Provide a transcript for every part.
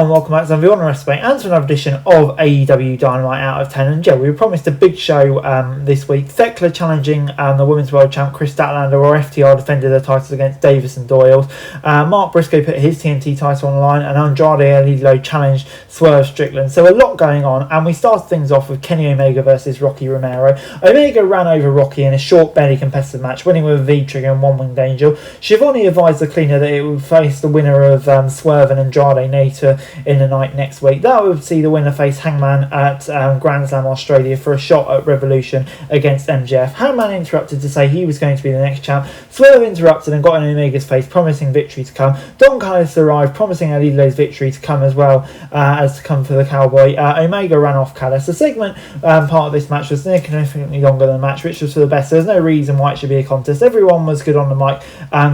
Hello and welcome back to the Honor Wrestling and to another edition of AEW Dynamite Out of 10. And we were promised a big show this week. Thekla challenging the Women's World Champ Chris Statlander, or FTR, defended their titles against Davis and Doyle. Mark Briscoe put his TNT title on the line, and Andrade Alidlo challenged Swerve Strickland. So a lot going on, and we started things off with Kenny Omega versus Rocky Romero. Omega ran over Rocky in a short, barely competitive match, winning with a V-trigger and one winged angel. Schiavone advised the cleaner that it would face the winner of Swerve and Andrade later in the night next week. That would see the winner face Hangman at Grand Slam Australia for a shot at Revolution against MJF. Hangman interrupted to say he was going to be the next champ. Swerve interrupted and got in Omega's face, promising victory to come. Don Callis arrived, promising Alidlo's victory to come as well as to come for the Cowboy. Omega ran off Callis. The segment part of this match was significantly longer than the match, which was for the best. There's no reason why it should be a contest. Everyone was good on the mic,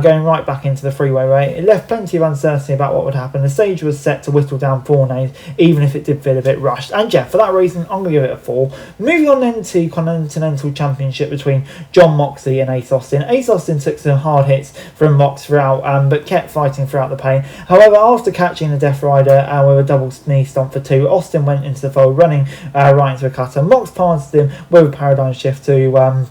going right back into the freeway way. It left plenty of uncertainty about what would happen. The stage was set to whittle down 4 names, even if it did feel a bit rushed. And yeah, for that reason, I'm going to give it a 4. Moving on then to Continental Championship between Jon Moxley and Ace Austin. Ace Austin took some hard hits from Mox throughout, but kept fighting throughout the pain. However, after catching the Death Rider with a double knee stomp for 2, Austin went into the fold, running right into a cutter. Mox planted him with a paradigm shift to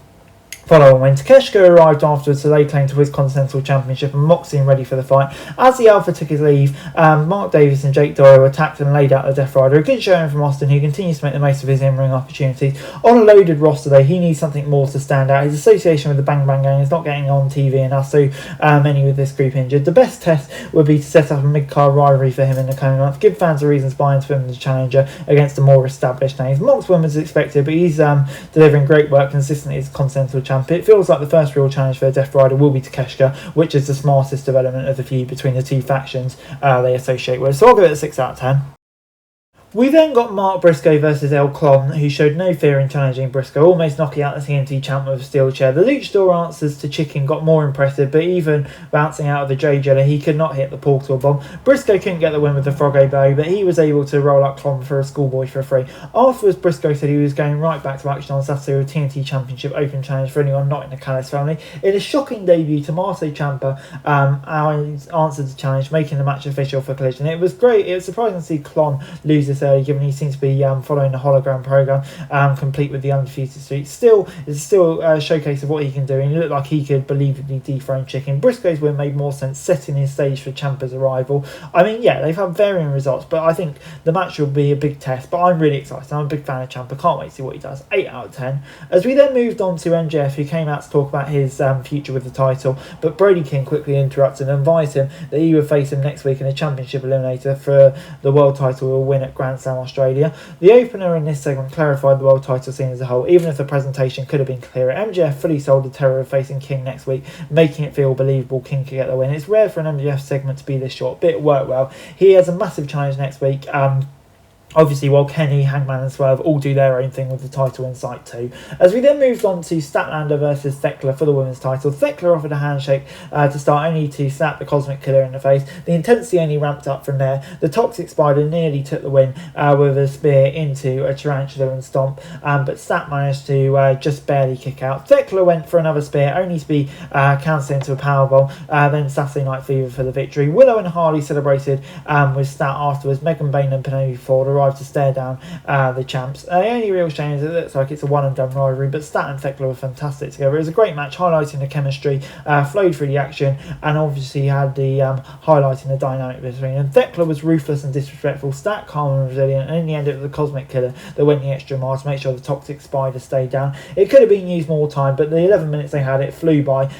follow on when Takeshita arrived afterwards, so they claimed to his Continental Championship, and Mox seemed ready for the fight. As the Alpha took his leave, Mark Davis and Jake Doyle attacked and laid out the Death Rider. A good showing from Austin, who continues to make the most of his in-ring opportunities. On a loaded roster though, he needs something more to stand out. His association with the Bang Bang Gang is not getting on TV enough, so many with this group injured. The best test would be to set up a mid-card rivalry for him in the coming months, give fans a reason to buy into him as a challenger against the more established names. Mox won as expected, but he's delivering great work consistently as Continental Champ. It feels like the first real challenge for the Death Rider will be Takeshita, which is the smartest development of the feud between the two factions they associate with. So I'll give it a 6 out of 10. We then got Mark Briscoe versus El Clon, who showed no fear in challenging Briscoe, almost knocking out the TNT champ with a steel chair. The luchador answers to Chicken got more impressive, but even bouncing out of the J Jelly, he could not hit the portal bomb. Briscoe couldn't get the win with the Froggo Bow, but he was able to roll up Clon for a schoolboy for free. Afterwards, Briscoe said he was going right back to action on Saturday with TNT Championship Open Challenge for anyone not in the Callis family. In a shocking debut, Tommaso Ciampa answered the challenge, making the match official for Collision. It was great. It was surprising to see Clon lose this early, given he seems to be following the hologram program, complete with the undefeated streak. It's still a showcase of what he can do, and he looked like he could believably dethrone Chicken. Briscoe's win made more sense, setting his stage for Ciampa's arrival. I mean, yeah, they've had varying results, but I think the match will be a big test. But I'm really excited. I'm a big fan of Ciampa. Can't wait to see what he does. 8 out of 10. As we then moved on to MJF, who came out to talk about his future with the title, but Brody King quickly interrupted and advised him that he would face him next week in a championship eliminator for the world title will win at Grand Slam Australia. The opener in this segment clarified the world title scene as a whole, even if the presentation could have been clearer. MJF fully sold the terror of facing King next week, making it feel believable King could get the win. It's rare for an MJF segment to be this short, but it worked well. He has a massive challenge next week. Obviously, while Kenny, Hangman and Swerve all do their own thing with the title in sight too. As we then moved on to Statlander versus Thekla for the women's title, Thekla offered a handshake to start, only to slap the Cosmic Killer in the face. The intensity only ramped up from there. The Toxic Spider nearly took the win with a spear into a tarantula and stomp, but Stat managed to just barely kick out. Thekla went for another spear, only to be countered into a powerbomb, then Saturday Night Fever for the victory. Willow and Hardy celebrated with Stat afterwards. Megan Bain and Penelope Ford arrived to stare down the champs. The only real shame is it looks like it's a one and done rivalry, but Stat and Thekla were fantastic together. It was a great match, highlighting the chemistry, flowed through the action, and obviously had the highlighting the dynamic between them. Thekla was ruthless and disrespectful, Stat calm and resilient, and in the end it was the Cosmic Killer that went the extra mile to make sure the Toxic Spider stayed down. It could have been used more time, but the 11 minutes they had, it flew by.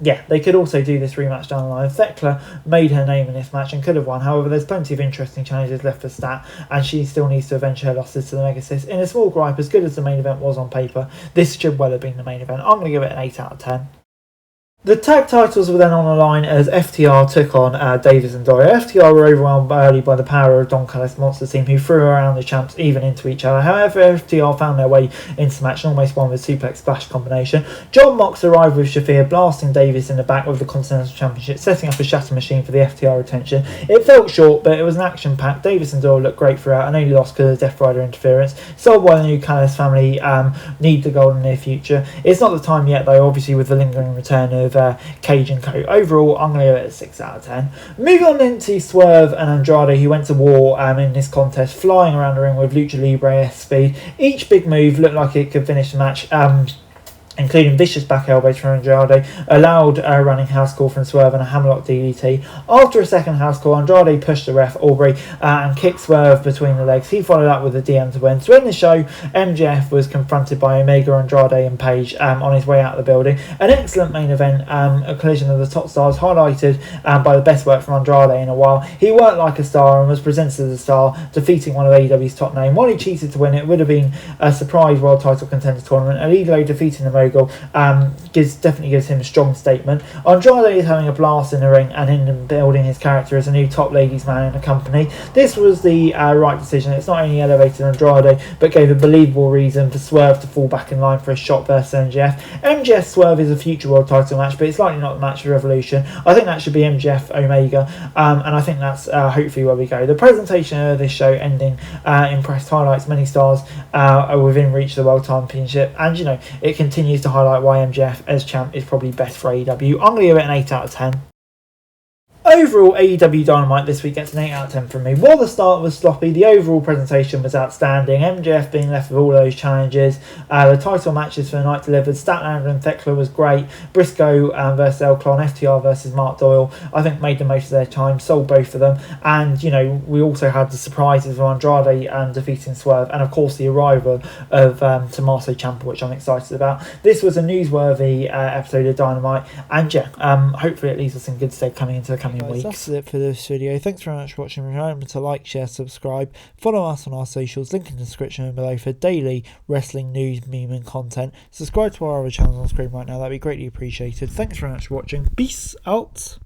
Yeah, they could also do this rematch down the line. Thekla made her name in this match and could have won. However, there's plenty of interesting challenges left for Stat, and she still needs to avenge her losses to the Megasis. In a small gripe, as good as the main event was on paper, this should well have been the main event. I'm going to give it an 8 out of 10. The tag titles were then on the line as FTR took on Davis and Doyle. FTR were overwhelmed early by the power of Don Callis' monster team, who threw around the champs even into each other. However, FTR found their way into the match and almost won with a suplex splash combination. Jon Mox arrived with Shafir, blasting Davis in the back with the Continental Championship, setting up a shatter machine for the FTR attention. It felt short, but it was an action-packed. Davis and Doyle looked great throughout and only lost because of Death Rider interference. Sold why the new Callis family need the gold in the near future. It's not the time yet, though, obviously, with the lingering return of Cage and Co. Overall, I'm going to give it a 6 out of 10. Moving on then to Swerve and Andrade, who went to war in this contest, flying around the ring with Lucha Libre speed. Each big move looked like it could finish the match. Including vicious back elbows from Andrade, allowed a running house call from Swerve and a hammerlock DDT. After a second house call, Andrade pushed the ref, Aubrey, and kicked Swerve between the legs. He followed up with a DM to win. To end the show, MJF was confronted by Omega, Andrade and Page on his way out of the building. An excellent main event, a collision of the top stars, highlighted by the best work from Andrade in a while. He worked like a star and was presented as a star, defeating one of AEW's top names. While he cheated to win, it would have been a surprise world title contender tournament. Allegro defeating the definitely gives him a strong statement. Andrade is having a blast in the ring and in building his character as a new top ladies man in the company. This was the right decision. It's not only elevated Andrade but gave a believable reason for Swerve to fall back in line for a shot versus MJF. MJF Swerve is a future world title match, but it's likely not the match for Revolution. I think that should be MJF Omega, and I think that's hopefully where we go. The presentation of this show ending impressed, highlights many stars are within reach of the World Championship, and it continues to highlight why MJF as champ is probably best for AEW. I'm going to give it an 8 out of 10. Overall, AEW Dynamite this week gets an 8 out of 10 from me. While the start was sloppy, the overall presentation was outstanding. MJF being left with all those challenges. The title matches for the night delivered. Statlander and Thekla was great. Briscoe versus El Clon, FTR versus Mark Doyle, I think made the most of their time, sold both of them. And, we also had the surprises of Andrade defeating Swerve, and of course the arrival of Tommaso Ciampa, which I'm excited about. This was a newsworthy episode of Dynamite, and hopefully it leaves us in good stead coming into the coming weeks. That's it for this video. Thanks very much for watching. Remember to like, share, subscribe, follow us on our socials, link in the description below for daily wrestling news, meme and content. Subscribe to our other channels on screen right now, that'd be greatly appreciated. Thanks very much for watching. Peace out.